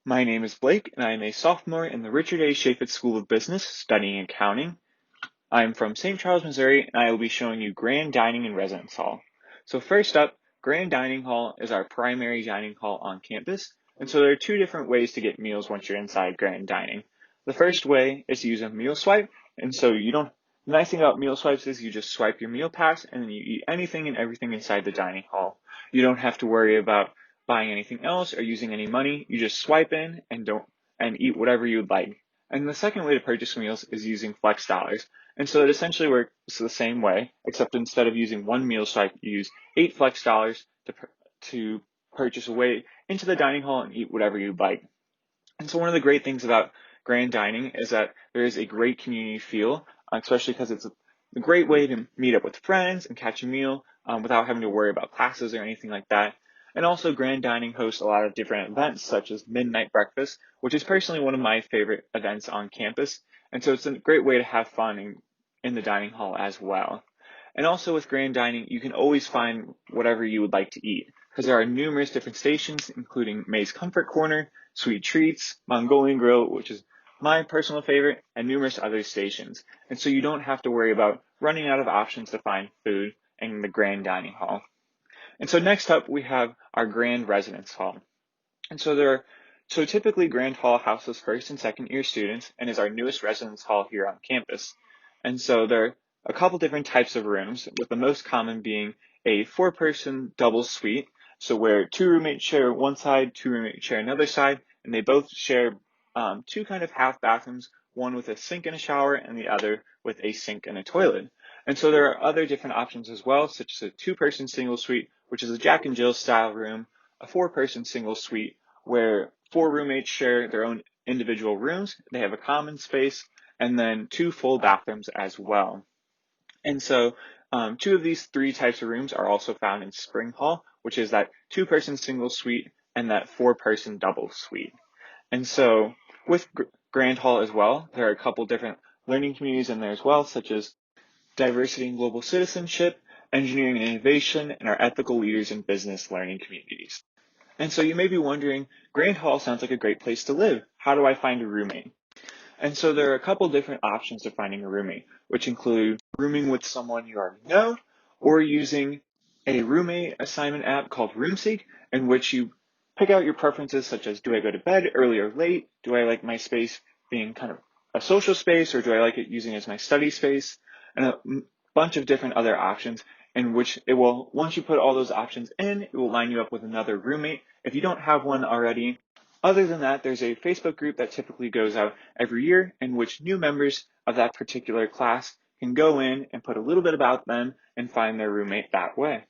My name is Blake, and I am a sophomore in the Richard A. Chaffetz School of Business studying accounting. I am from St. Charles, Missouri, and I will be showing you Grand Dining and Residence Hall. So first up, Grand Dining Hall is our primary dining hall on campus, and so there are two different ways to get meals once you're inside Grand Dining. The first way is to use a meal swipe, and so the nice thing about meal swipes is you just swipe your meal pass and then you eat anything and everything inside the dining hall. You don't have to worry about buying anything else or using any money. You just swipe in and eat whatever you'd like. And the second way to purchase meals is using Flex Dollars. And so it essentially works the same way, except instead of using one meal swipe, you use 8 Flex Dollars to purchase a way into the dining hall and eat whatever you'd like. And so one of the great things about Grand Dining is that there is a great community feel, especially because it's a great way to meet up with friends and catch a meal without having to worry about classes or anything like that. And also Grand Dining hosts a lot of different events such as Midnight Breakfast, which is personally one of my favorite events on campus. And so it's a great way to have fun in the dining hall as well. And also with Grand Dining, you can always find whatever you would like to eat because there are numerous different stations, including May's Comfort Corner, Sweet Treats, Mongolian Grill, which is my personal favorite, and numerous other stations. And so you don't have to worry about running out of options to find food in the Grand Dining Hall. And so next up, we have our Grand Residence Hall. And so typically Grand Hall houses first and second year students and is our newest residence hall here on campus. And so there are a couple different types of rooms, with the most common being a 4-person double suite. So where 2 roommates share one side, 2 roommates share another side, and they both share 2 kind of half bathrooms, one with a sink and a shower and the other with a sink and a toilet. And so there are other different options as well, such as a 2-person single suite, which is a Jack and Jill style room, a 4-person single suite, where 4 roommates share their own individual rooms, they have a common space, and then 2 full bathrooms as well. And so 2 of these 3 types of rooms are also found in Spring Hall, which is that 2-person single suite and that 4-person double suite. And so with Grand Hall as well, there are a couple different learning communities in there as well, such as Diversity and Global Citizenship, Engineering and Innovation, and our Ethical Leaders in Business learning communities. And so you may be wondering, Grand Hall sounds like a great place to live. How do I find a roommate? And so there are a couple different options for finding a roommate, which include rooming with someone you already know, or using a roommate assignment app called RoomSeek, in which you pick out your preferences such as, do I go to bed early or late? Do I like my space being kind of a social space, or do I like it using as my study space? And a bunch of different other options in which once you put all those options in, it will line you up with another roommate if you don't have one already. Other than that, there's a Facebook group that typically goes out every year in which new members of that particular class can go in and put a little bit about them and find their roommate that way.